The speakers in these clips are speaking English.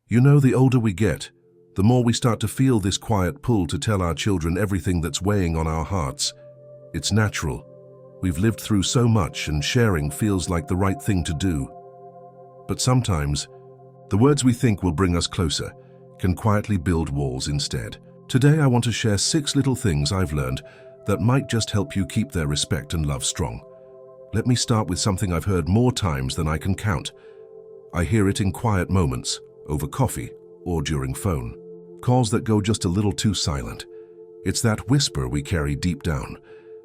You know, the older we get, the more we start to feel this quiet pull to tell our children everything that's weighing on our hearts. It's natural. We've lived through so much and sharing feels like the right thing to do. But sometimes, the words we think will bring us closer can quietly build walls instead. Today I want to share 6 little things I've learned that might just help you keep their respect and love strong. Let me start with something I've heard more times than I can count. I hear it in quiet moments, over coffee or during phone calls that go just a little too silent. It's that whisper we carry deep down,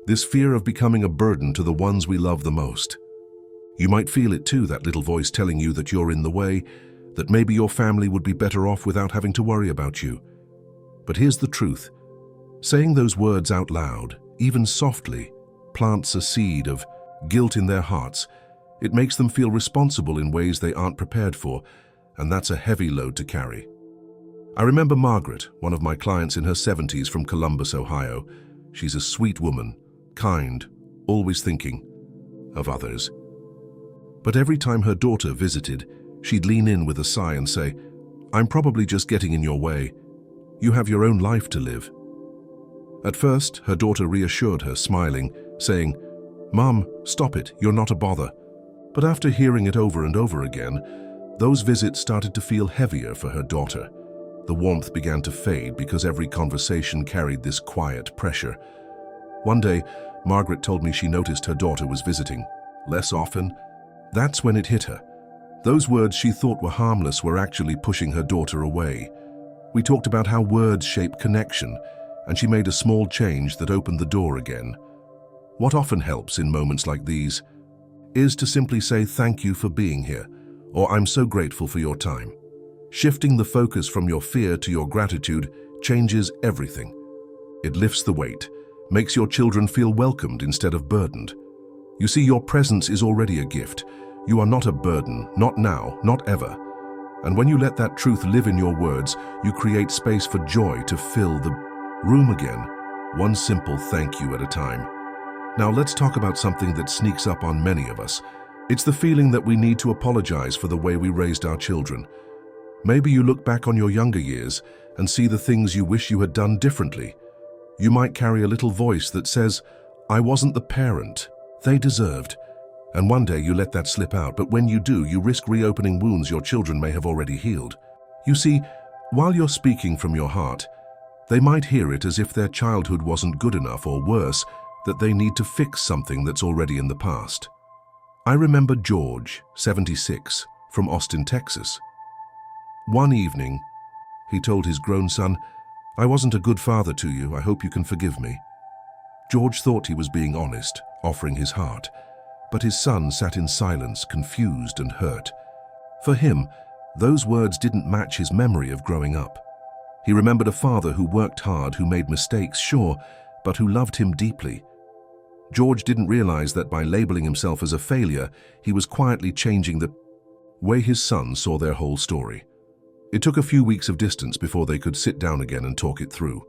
this fear of becoming a burden to the ones we love the most. You might feel it too, that little voice telling you that you're in the way, that maybe your family would be better off without having to worry about you. But here's the truth. Saying those words out loud, even softly, plants a seed of guilt in their hearts. It makes them feel responsible in ways they aren't prepared for, and that's a heavy load to carry. I remember Margaret, one of my clients in her 70s from Columbus, Ohio. She's a sweet woman, kind, always thinking of others. But every time her daughter visited, she'd lean in with a sigh and say, "I'm probably just getting in your way. You have your own life to live." At first, her daughter reassured her, smiling, saying, "Mom, stop it, you're not a bother." But after hearing it over and over again, those visits started to feel heavier for her daughter. The warmth began to fade because every conversation carried this quiet pressure. One day, Margaret told me she noticed her daughter was visiting less often. That's when it hit her. Those words she thought were harmless were actually pushing her daughter away. We talked about how words shape connection, and she made a small change that opened the door again. What often helps in moments like these is to simply say thank you for being here, or I'm so grateful for your time. Shifting the focus from your fear to your gratitude changes everything. It lifts the weight, makes your children feel welcomed instead of burdened. You see, your presence is already a gift. You are not a burden, not now, not ever. And when you let that truth live in your words, you create space for joy to fill the room again, one simple thank you at a time. Now let's talk about something that sneaks up on many of us. It's the feeling that we need to apologize for the way we raised our children. Maybe you look back on your younger years and see the things you wish you had done differently. You might carry a little voice that says, "I wasn't the parent they deserved." And one day you let that slip out, but when you do, you risk reopening wounds your children may have already healed. You see, while you're speaking from your heart, they might hear it as if their childhood wasn't good enough, or worse, that they need to fix something that's already in the past. I remember George, 76, from Austin, Texas. One evening, he told his grown son, "I wasn't a good father to you, I hope you can forgive me." George thought he was being honest, offering his heart, but his son sat in silence, confused and hurt. For him, those words didn't match his memory of growing up. He remembered a father who worked hard, who made mistakes, sure, but who loved him deeply. George didn't realize that by labeling himself as a failure, he was quietly changing the way his son saw their whole story. It took a few weeks of distance before they could sit down again and talk it through.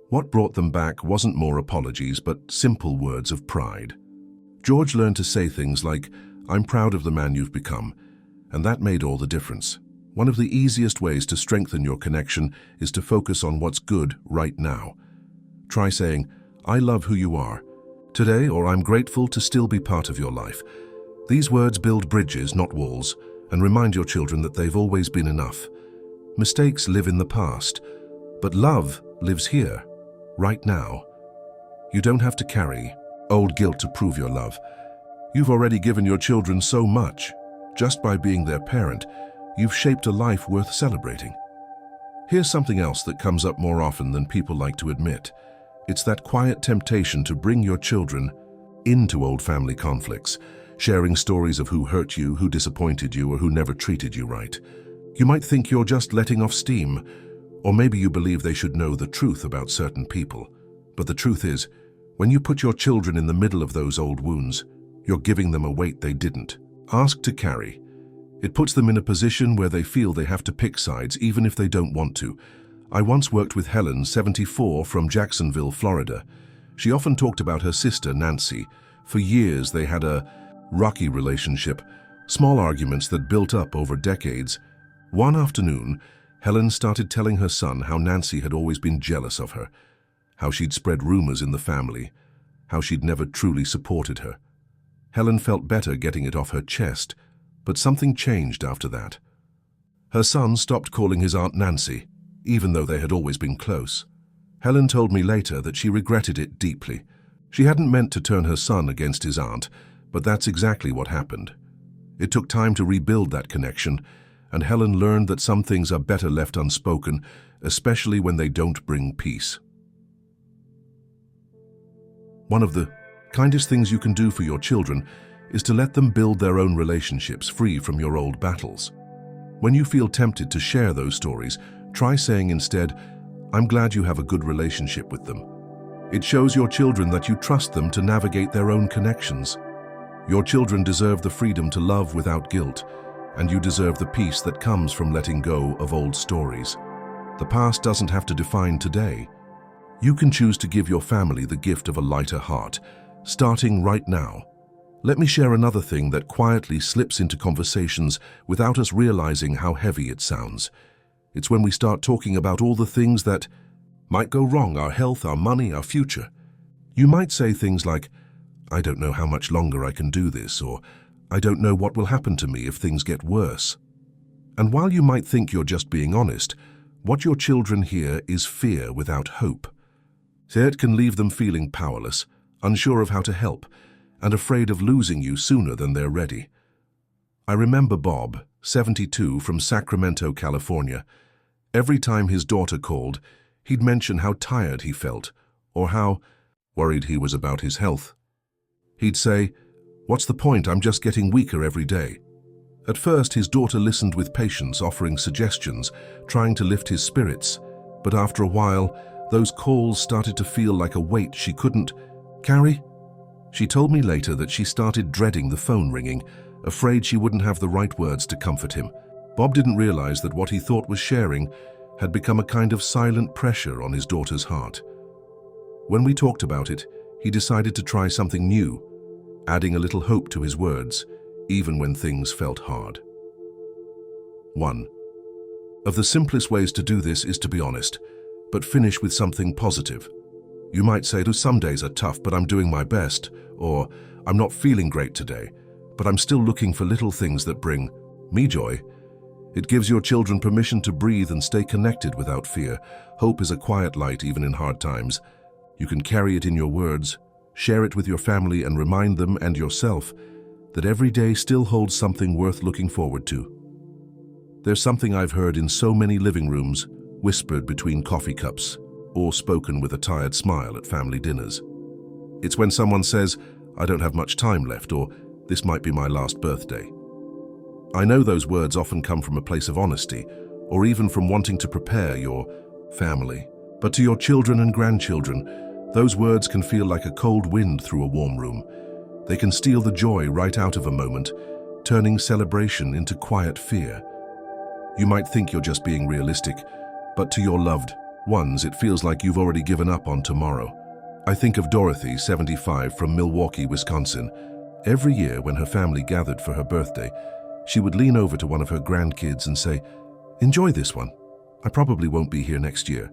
What brought them back wasn't more apologies, but simple words of pride. George learned to say things like, "I'm proud of the man you've become," and that made all the difference. One of the easiest ways to strengthen your connection is to focus on what's good right now. Try saying, "I love who you are today," or "I'm grateful to still be part of your life." These words build bridges, not walls, and remind your children that they've always been enough. Mistakes live in the past, but love lives here, right now. You don't have to carry old guilt to prove your love. You've already given your children so much. Just by being their parent, you've shaped a life worth celebrating. Here's something else that comes up more often than people like to admit. It's that quiet temptation to bring your children into old family conflicts, sharing stories of who hurt you, who disappointed you, or who never treated you right. You might think you're just letting off steam, or maybe you believe they should know the truth about certain people. But the truth is, when you put your children in the middle of those old wounds, you're giving them a weight they didn't ask to carry. It puts them in a position where they feel they have to pick sides, even if they don't want to. I once worked with Helen, 74, from Jacksonville, Florida. She often talked about her sister, Nancy. For years, they had a rocky relationship, small arguments that built up over decades. One afternoon, Helen started telling her son how Nancy had always been jealous of her, how she'd spread rumors in the family, how she'd never truly supported her. Helen felt better getting it off her chest, but something changed after that. Her son stopped calling his Aunt Nancy, even though they had always been close. Helen told me later that she regretted it deeply. She hadn't meant to turn her son against his aunt, but that's exactly what happened. It took time to rebuild that connection, and Helen learned that some things are better left unspoken, especially when they don't bring peace. One of the kindest things you can do for your children is to let them build their own relationships free from your old battles. When you feel tempted to share those stories, try saying instead, "I'm glad you have a good relationship with them." It shows your children that you trust them to navigate their own connections. Your children deserve the freedom to love without guilt, and you deserve the peace that comes from letting go of old stories. The past doesn't have to define today. You can choose to give your family the gift of a lighter heart, starting right now. Let me share another thing that quietly slips into conversations without us realizing how heavy it sounds. It's when we start talking about all the things that might go wrong: our health, our money, our future. You might say things like, "I don't know how much longer I can do this," or "I don't know what will happen to me if things get worse." And while you might think you're just being honest, what your children hear is fear without hope. It can leave them feeling powerless, unsure of how to help, and afraid of losing you sooner than they're ready. I remember Bob, 72, from Sacramento, California. Every time his daughter called, he'd mention how tired he felt, or how worried he was about his health. He'd say, "What's the point? I'm just getting weaker every day." At first, his daughter listened with patience, offering suggestions, trying to lift his spirits. But after a while, those calls started to feel like a weight she couldn't carry. She told me later that she started dreading the phone ringing, afraid she wouldn't have the right words to comfort him. Bob didn't realize that what he thought was sharing had become a kind of silent pressure on his daughter's heart. When we talked about it, he decided to try something new, adding a little hope to his words, even when things felt hard. 1. Of the simplest ways to do this is to be honest, but finish with something positive. You might say, "Some days are tough, but I'm doing my best," or "I'm not feeling great today, but I'm still looking for little things that bring me joy." It gives your children permission to breathe and stay connected without fear. Hope is a quiet light even in hard times. You can carry it in your words, share it with your family, and remind them and yourself that every day still holds something worth looking forward to. There's something I've heard in so many living rooms, whispered between coffee cups, or spoken with a tired smile at family dinners. It's when someone says, "I don't have much time left," or "This might be my last birthday." I know those words often come from a place of honesty, or even from wanting to prepare your family. But to your children and grandchildren, those words can feel like a cold wind through a warm room. They can steal the joy right out of a moment, turning celebration into quiet fear. You might think you're just being realistic, but to your loved ones, it feels like you've already given up on tomorrow. I think of Dorothy, 75, from Milwaukee, Wisconsin. Every year when her family gathered for her birthday, she would lean over to one of her grandkids and say, "Enjoy this one. I probably won't be here next year."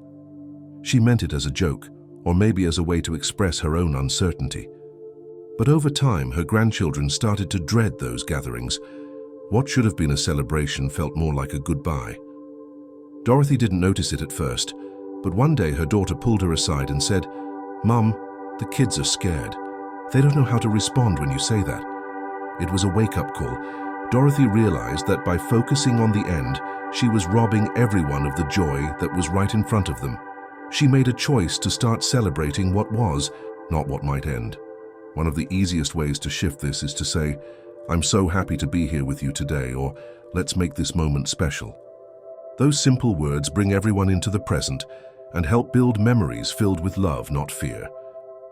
She meant it as a joke, or maybe as a way to express her own uncertainty. But over time, her grandchildren started to dread those gatherings. What should have been a celebration felt more like a goodbye. Dorothy didn't notice it at first, but one day her daughter pulled her aside and said, "Mom, the kids are scared. They don't know how to respond when you say that." It was a wake-up call. Dorothy realized that by focusing on the end, she was robbing everyone of the joy that was right in front of them. She made a choice to start celebrating what was, not what might end. One of the easiest ways to shift this is to say, "I'm so happy to be here with you today," or "Let's make this moment special." Those simple words bring everyone into the present and help build memories filled with love, not fear.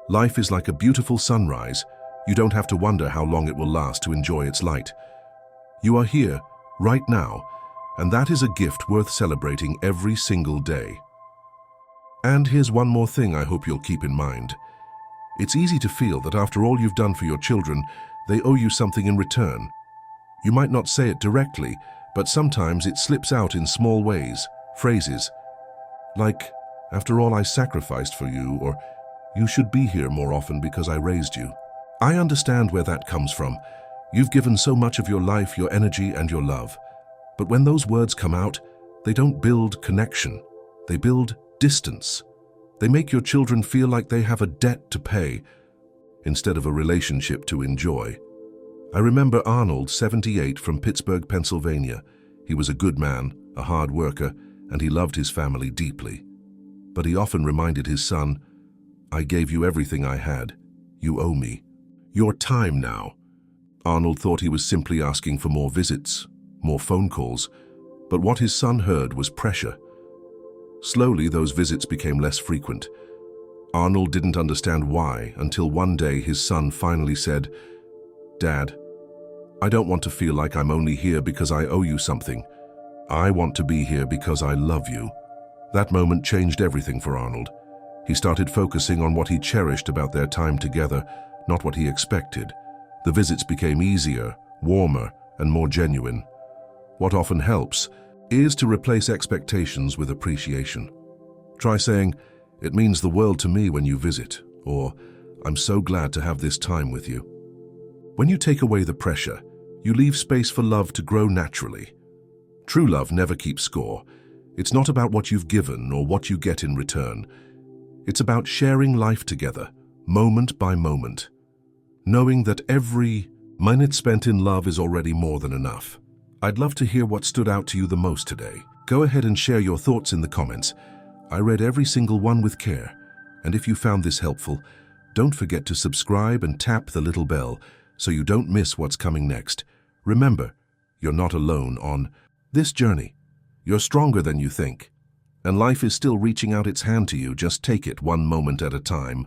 Life is like a beautiful sunrise. You don't have to wonder how long it will last to enjoy its light. You are here, right now, and that is a gift worth celebrating every single day. And here's one more thing I hope you'll keep in mind. It's easy to feel that after all you've done for your children, they owe you something in return. You might not say it directly, But sometimes it slips out in small ways, phrases like, "After all I sacrificed for you," or "You should be here more often because I raised you." I understand where that comes from. You've given so much of your life, your energy, and your love. But when those words come out, they don't build connection. They build distance. They make your children feel like they have a debt to pay instead of a relationship to enjoy. I remember Arnold, 78, from Pittsburgh, Pennsylvania. He was a good man, a hard worker, and he loved his family deeply. But he often reminded his son, "I gave you everything I had. You owe me. Your time now." Arnold thought he was simply asking for more visits, more phone calls, but what his son heard was pressure. Slowly, those visits became less frequent. Arnold didn't understand why until one day his son finally said, "Dad, I don't want to feel like I'm only here because I owe you something. I want to be here because I love you." That moment changed everything for Arnold. He started focusing on what he cherished about their time together, not what he expected. The visits became easier, warmer, and more genuine. What often helps is to replace expectations with appreciation. Try saying, "It means the world to me when you visit," or "I'm so glad to have this time with you." When you take away the pressure, you leave space for love to grow naturally. True love never keeps score. It's not about what you've given or what you get in return. It's about sharing life together, moment by moment, knowing that every minute spent in love is already more than enough. I'd love to hear what stood out to you the most today. Go ahead and share your thoughts in the comments. I read every single one with care. And if you found this helpful, don't forget to subscribe and tap the little bell so you don't miss what's coming next. Remember, you're not alone on this journey. You're stronger than you think. And life is still reaching out its hand to you. Just take it one moment at a time.